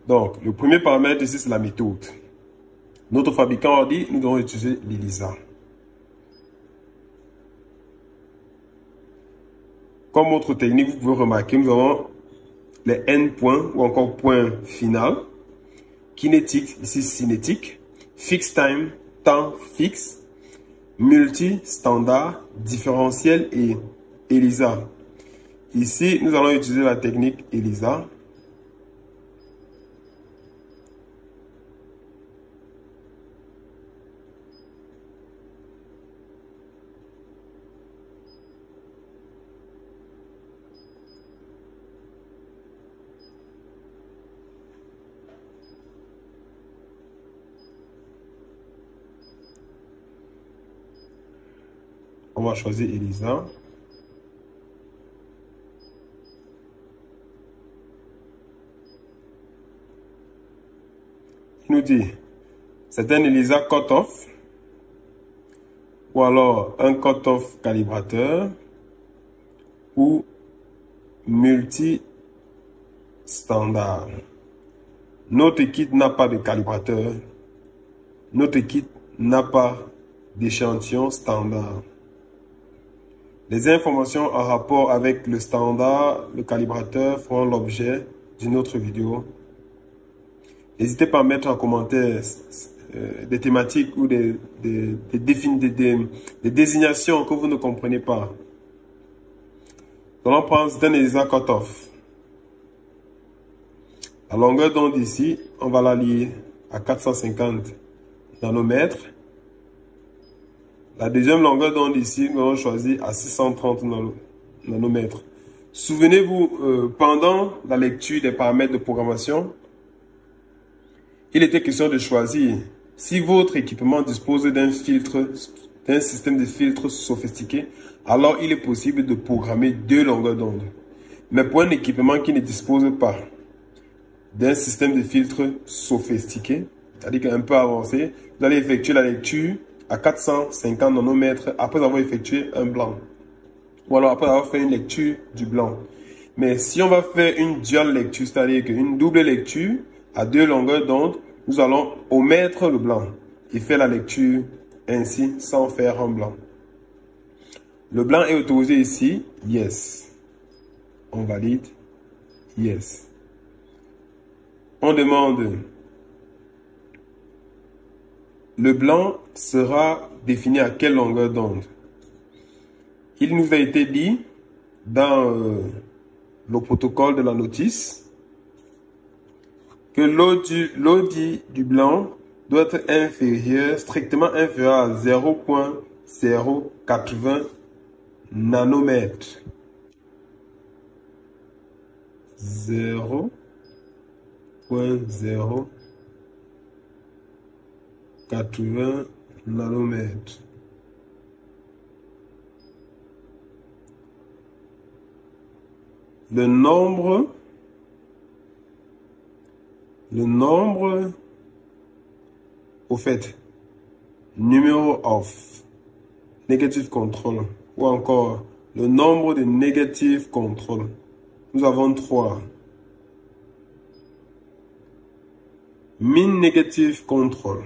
Donc, le premier paramètre ici, c'est la méthode. Notre fabricant a dit, nous devons utiliser l'ELISA. Comme autre technique, vous pouvez remarquer, nous avons les endpoints ou encore point final, kinétique, ici cinétique, fixed time, temps fixe, multi, standard, différentiel et ELISA. Ici, nous allons utiliser la technique ELISA. On va choisir ELISA. Il nous dit, c'est un ELISA cutoff ou alors un cutoff calibrateur ou multi-standard. Notre kit n'a pas de calibrateur. Notre kit n'a pas d'échantillon standard. Les informations en rapport avec le standard, le calibrateur feront l'objet d'une autre vidéo. N'hésitez pas à mettre en commentaire des thématiques ou des désignations que vous ne comprenez pas. On prend un ELISA cutoff. La longueur d'onde ici, on va la lier à 450 nanomètres. La deuxième longueur d'onde ici, nous allons choisir à 630 nanomètres. Souvenez-vous, pendant la lecture des paramètres de programmation, il était question de choisir si votre équipement dispose d'un système de filtre sophistiqué, alors il est possible de programmer 2 longueurs d'onde. Mais pour un équipement qui ne dispose pas d'un système de filtre sophistiqué, c'est-à-dire un peu avancé, vous allez effectuer la lecture à 450 nanomètres après avoir effectué un blanc. Ou alors après avoir fait une lecture du blanc. Mais si on va faire une dual lecture, c'est-à-dire qu'une double lecture à 2 longueurs d'onde, nous allons omettre le blanc et faire la lecture ainsi sans faire un blanc. Le blanc est autorisé ici, yes. On valide, yes. On demande, le blanc sera défini à quelle longueur d'onde? Il nous a été dit dans le protocole de la notice que l'AUDI du blanc doit être inférieur, strictement inférieur à 0.080 nanomètres. 0.080 nanomètres. Le nombre au fait, numéro of negative control ou encore le nombre de negative control. Nous avons 3. Mean negative control.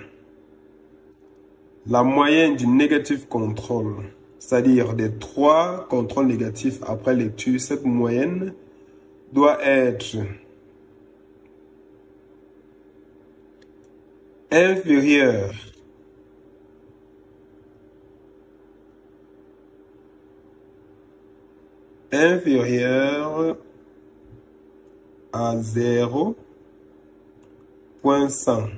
La moyenne du negative control, c'est-à-dire des 3 contrôles négatifs après lecture, cette moyenne doit être inférieure à 0.100.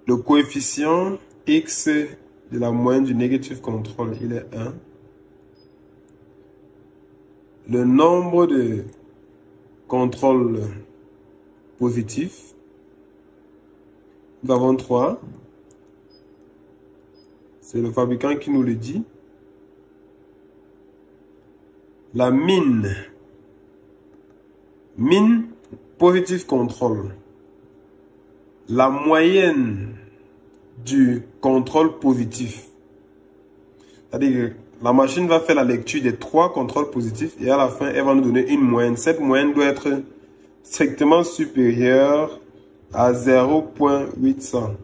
Le coefficient X de la moyenne du negative control, il est 1. Le nombre de contrôles positifs, nous avons 3. C'est le fabricant qui nous le dit. la mean positive control, la moyenne du contrôle positif. C'est-à-dire que la machine va faire la lecture des 3 contrôles positifs et à la fin, elle va nous donner une moyenne. Cette moyenne doit être strictement supérieure à 0.800.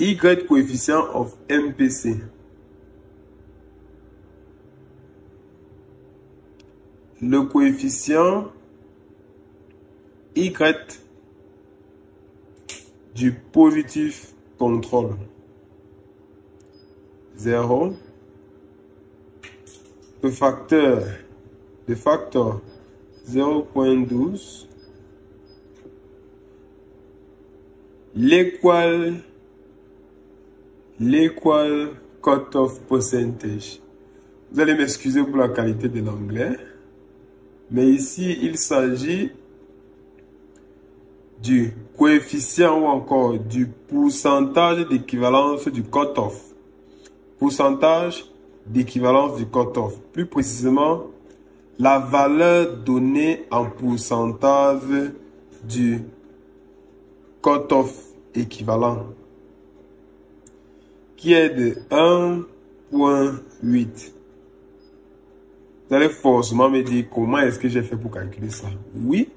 Y coefficient of MPC. Le coefficient Y du positif contrôle. 0. Le facteur 0.12. L'équal cut-off percentage. Vous allez m'excuser pour la qualité de l'anglais, mais ici il s'agit du coefficient ou encore du pourcentage d'équivalence du cut-off. Pourcentage d'équivalence du cut-off. Plus précisément, la valeur donnée en pourcentage du cut-off équivalent, qui est de 1.8. Vous allez forcément me dire comment est-ce que j'ai fait pour calculer ça. Oui,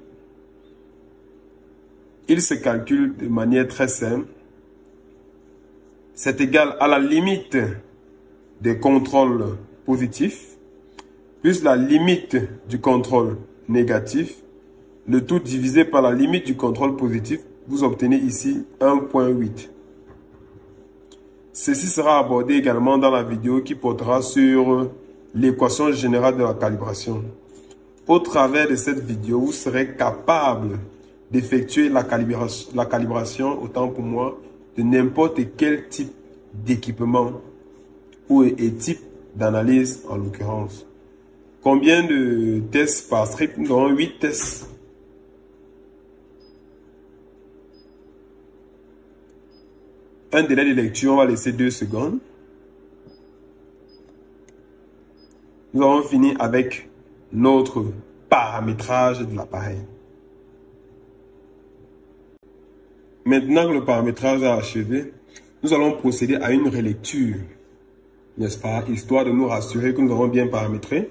il se calcule de manière très simple. C'est égal à la limite des contrôles positifs plus la limite du contrôle négatif, le tout divisé par la limite du contrôle positif. Vous obtenez ici 1.8. Ceci sera abordé également dans la vidéo qui portera sur l'équation générale de la calibration. Au travers de cette vidéo, vous serez capable d'effectuer la calibration, autant pour moi, de n'importe quel type d'équipement ou et type d'analyse en l'occurrence. Combien de tests par strip? Nous avons 8 tests. Un délai de lecture, on va laisser 2 secondes. Nous avons fini avec notre paramétrage de l'appareil. Maintenant que le paramétrage est achevé, nous allons procéder à une relecture, n'est-ce pas, histoire de nous rassurer que nous avons bien paramétré.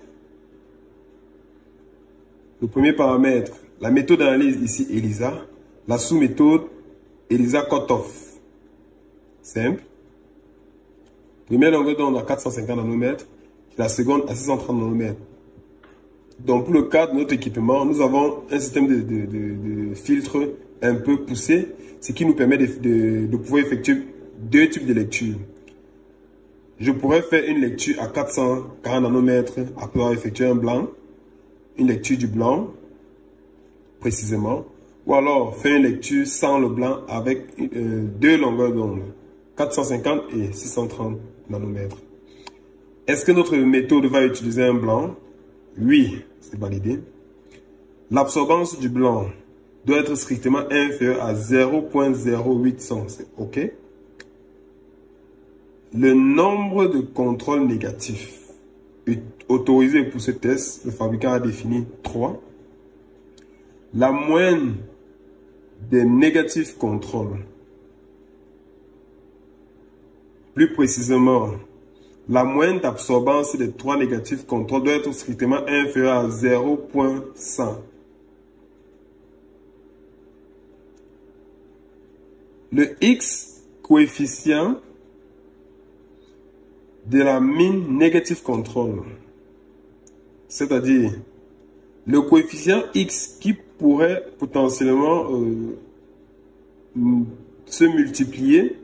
Le premier paramètre, la méthode d'analyse ici, ELISA. La sous-méthode, ELISA Cutoff. Simple. Première longueur d'onde à 450 nanomètres, la seconde à 630 nanomètres. Donc pour le cas de notre équipement, nous avons un système de filtre un peu poussé, ce qui nous permet de pouvoir effectuer 2 types de lecture. Je pourrais faire une lecture à 440 nanomètres après avoir effectué un blanc, une lecture du blanc précisément, ou alors faire une lecture sans le blanc avec 2 longueurs d'onde, 450 et 630 nanomètres. Est-ce que notre méthode va utiliser un blanc? Oui, c'est validé. L'absorbance du blanc doit être strictement inférieure à 0.0800, c'est OK. Le nombre de contrôles négatifs autorisés pour ce test, le fabricant a défini 3. La moyenne des négatifs contrôles, plus précisément, la moyenne d'absorbance des 3 négatifs contrôles doit être strictement inférieure à 0.100. Le X coefficient de la mean negative control, c'est-à-dire le coefficient X qui pourrait potentiellement se multiplier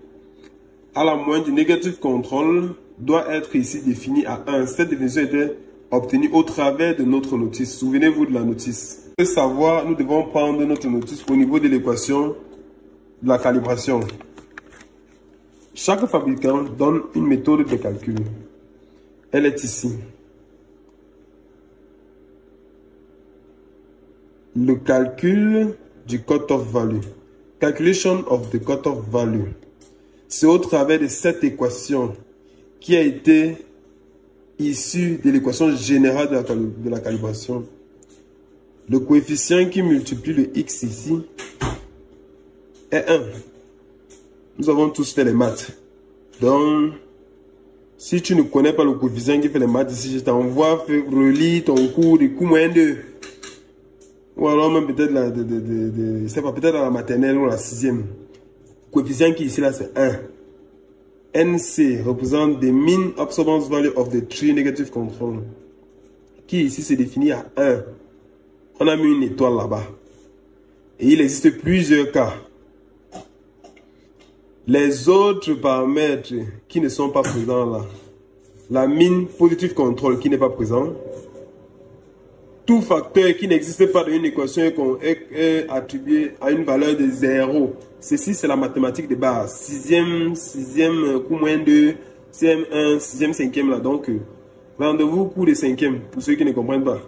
à la moyenne du negative control, doit être ici défini à 1. Cette définition était obtenue au travers de notre notice. Souvenez-vous de la notice. Pour savoir, nous devons prendre notre notice au niveau de l'équation de la calibration. Chaque fabricant donne une méthode de calcul. Elle est ici. Le calcul du cut-off value. Calculation of the cutoff value. C'est au travers de cette équation qui a été issue de l'équation générale de la calibration. Le coefficient qui multiplie le x ici est 1. Nous avons tous fait les maths. Donc, si tu ne connais pas le coefficient qui fait les maths ici, je t'envoie relire ton cours de cours moins 2. Ou alors même peut-être peut-être à la maternelle ou à la 6e. Le coefficient qui ici là c'est 1. NC représente the mean absorbance value of the tree negative control. Qui ici se définit à 1. On a mis une étoile là-bas. Et il existe plusieurs cas. Les autres paramètres qui ne sont pas présents là. La mean positive control qui n'est pas présent. Tout facteur qui n'existe pas dans une équation est attribué à une valeur de 0. Ceci, c'est la mathématique de base. 6e, cours moins 2, 6e 1, 6e, 5e là. Donc, rendez-vous cours de 5e pour ceux qui ne comprennent pas.